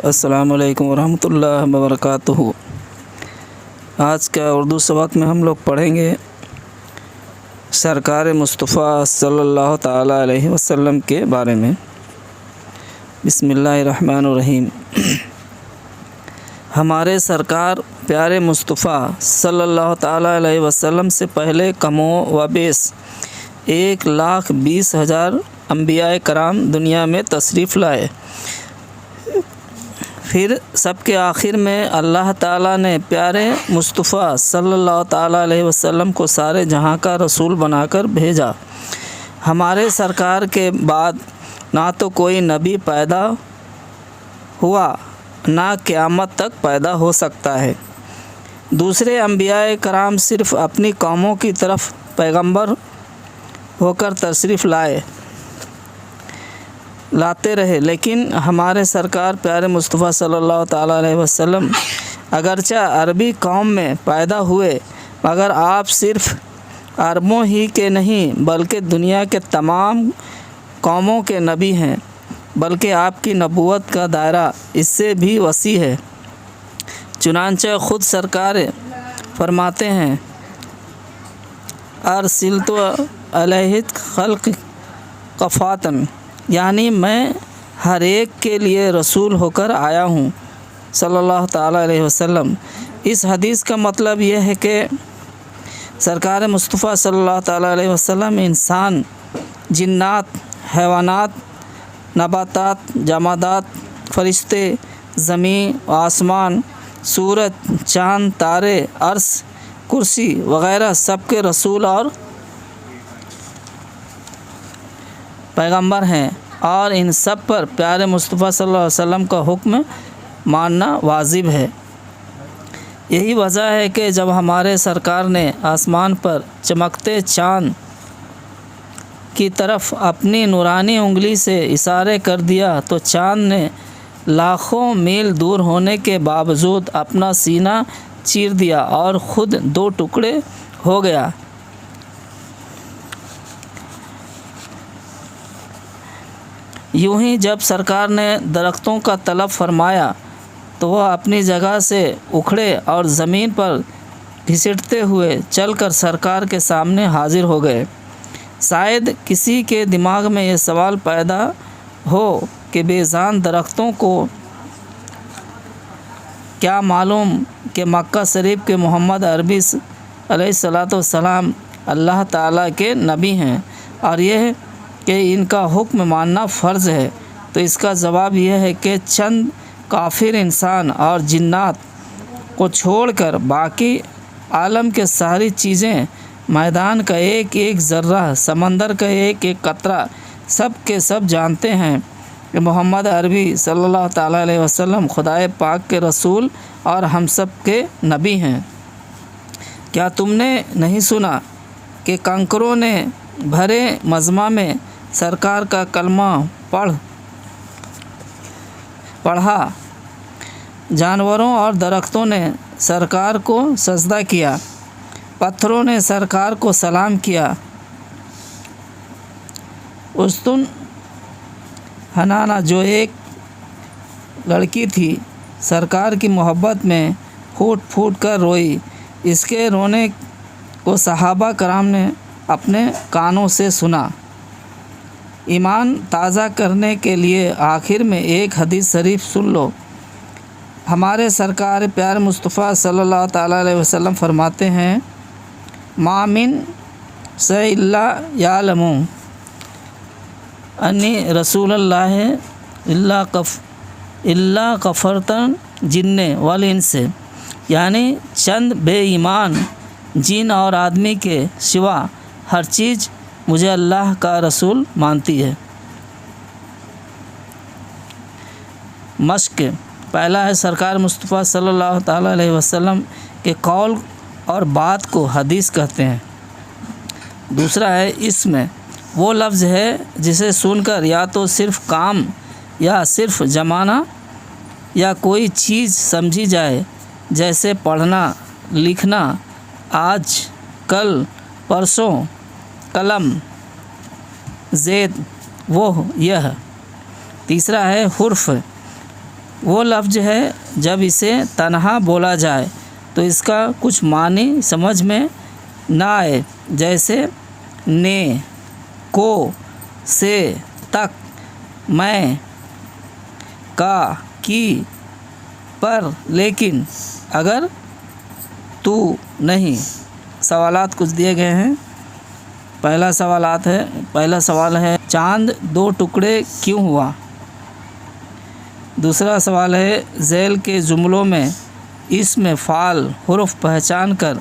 السلام علیکم ورحمۃ اللہ وبرکاتہ۔ آج کا اردو سبق میں ہم لوگ پڑھیں گے سرکار مصطفیٰ صلی اللہ تعالیٰ علیہ وسلم کے بارے میں۔ بسم اللہ الرحمن الرحیم۔ ہمارے سرکار پیارے مصطفیٰ صلی اللہ تعالیٰ علیہ وسلم سے پہلے کم و بیش 1,20,000 انبیاء کرام دنیا میں تشریف لائے۔ پھر سب کے آخر میں اللہ تعالیٰ نے پیارے مصطفیٰ صلی اللہ تعالیٰ علیہ وسلم کو سارے جہاں کا رسول بنا کر بھیجا۔ ہمارے سرکار کے بعد نہ تو کوئی نبی پیدا ہوا نہ قیامت تک پیدا ہو سکتا ہے۔ دوسرے انبیاء کرام صرف اپنی قوموں کی طرف پیغمبر ہو کر تشریف لاتے رہے، لیکن ہمارے سرکار پیارے مصطفیٰ صلی اللہ تعالیٰ علیہ وسلم اگرچہ عربی قوم میں پیدا ہوئے مگر آپ صرف عربوں ہی کے نہیں بلکہ دنیا کے تمام قوموں کے نبی ہیں، بلکہ آپ کی نبوت کا دائرہ اس سے بھی وسیع ہے۔ چنانچہ خود سرکار فرماتے ہیں، ارسلت علیہ خلق کفاتن، یعنی میں ہر ایک کے لیے رسول ہو کر آیا ہوں صلی اللہ تعالیٰ علیہ وسلم۔ اس حدیث کا مطلب یہ ہے کہ سرکار مصطفیٰ صلی اللہ تعالیٰ علیہ وسلم انسان، جنات، حیوانات، نباتات، جمادات، فرشتے، زمین و آسمان، سورج، چاند، تارے، عرش، کرسی وغیرہ سب کے رسول اور پیغمبر ہیں، اور ان سب پر پیارے مصطفیٰ صلی اللہ علیہ وسلم کا حکم ماننا واجب ہے۔ یہی وجہ ہے کہ جب ہمارے سرکار نے آسمان پر چمکتے چاند کی طرف اپنی نورانی انگلی سے اشارے کر دیا تو چاند نے لاکھوں میل دور ہونے کے باوجود اپنا سینہ چیر دیا اور خود 2 ٹکڑے ہو گیا۔ یوں ہی جب سرکار نے درختوں کا طلب فرمایا تو وہ اپنی جگہ سے اکھڑے اور زمین پر گھسیٹتے ہوئے چل کر سرکار کے سامنے حاضر ہو گئے۔ شاید کسی کے دماغ میں یہ سوال پیدا ہو کہ بے جان درختوں کو کیا معلوم کہ مکہ شریف کے محمد عربی علیہ الصلوۃ والسلام اللہ تعالیٰ کے نبی ہیں اور یہ کہ ان کا حکم ماننا فرض ہے؟ تو اس کا جواب یہ ہے کہ چند کافر انسان اور جنات کو چھوڑ کر باقی عالم کے ساری چیزیں، میدان کا ایک ایک ذرہ، سمندر کا ایک ایک قطرہ، سب کے سب جانتے ہیں کہ محمد عربی صلی اللہ تعالیٰ علیہ وسلم خدائے پاک کے رسول اور ہم سب کے نبی ہیں۔ کیا تم نے نہیں سنا کہ کنکروں نے بھرے مجمع میں سرکار کا کلمہ پڑھا، جانوروں اور درختوں نے سرکار کو سجدہ کیا، پتھروں نے سرکار کو سلام کیا۔ استن حنانہ جو ایک لڑکی تھی سرکار کی محبت میں پھوٹ پھوٹ کر روئی، اس کے رونے کو صحابہ کرام نے اپنے کانوں سے سنا۔ ایمان تازہ کرنے کے لیے آخر میں ایک حدیث شریف سن لو۔ ہمارے سرکار پیارے مصطفیٰ صلی اللہ تعالیٰ علیہ وسلم فرماتے ہیں، ما من شیء الا یعلم انی رسول اللہ الا کفرت جن والانس، یعنی چند بے ایمان جن اور آدمی کے سوا ہر چیز مجھے اللہ کا رسول مانتی ہے۔ مشق پہلا ہے سرکار مصطفیٰ صلی اللہ تعالیٰ علیہ وسلم کے قول اور بات کو حدیث کہتے ہیں۔ دوسرا ہے اسم، وہ لفظ ہے جسے سن کر یا تو صرف کام یا صرف زمانہ یا کوئی چیز سمجھی جائے، جیسے پڑھنا، لکھنا، آج، کل، پرسوں، قلم، زید، وہ، یہ۔ تیسرا ہے حرف، وہ لفظ ہے جب اسے تنہا بولا جائے تو اس کا کچھ معنی سمجھ میں نہ آئے، جیسے نے، کو، سے، تک، میں، کا، کی، پر، لیکن، اگر، تو، نہیں۔ سوالات کچھ دیے گئے ہیں۔ پہلا سوال ہے چاند 2 ٹکڑے کیوں ہوا؟ دوسرا سوال ہے ذیل کے جملوں میں اسم فاعل حرف پہچان کر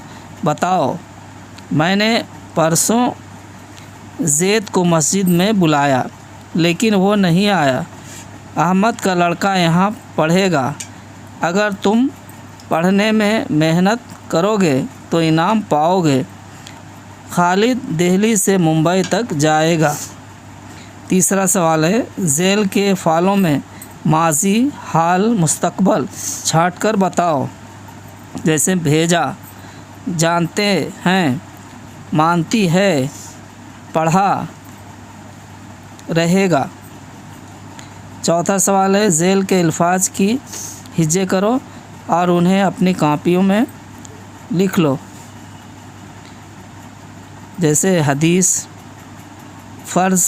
بتاؤ۔ میں نے پرسوں زید کو مسجد میں بلایا لیکن وہ نہیں آیا۔ احمد کا لڑکا یہاں پڑھے گا۔ اگر تم پڑھنے میں محنت کرو گے تو انعام پاؤ گے۔ خالد دہلی سے ممبئی تک جائے گا۔ تیسرا سوال ہے ذیل کے فعلوں میں ماضی، حال، مستقبل چھانٹ کر بتاؤ، جیسے بھیجا، جانتے ہیں، مانتی ہے، پڑھا، رہے گا۔ چوتھا سوال ہے ذیل کے الفاظ کی ہجے کرو اور انہیں اپنی کاپیوں میں لکھ لو، جیسے حدیث، فرض،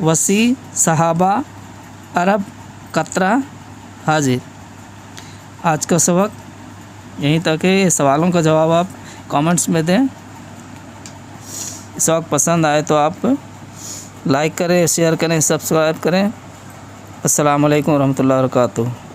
وسیع، صحابہ، عرب، قطرہ، حاضر۔ آج کا سبق یہیں تک ہے۔ یہ سوالوں کا جواب آپ کامنٹس میں دیں۔ سبق پسند آئے تو آپ لائک کریں، شیئر کریں، سبسکرائب کریں۔ السلام علیکم ورحمۃ اللہ وبرکاتہ۔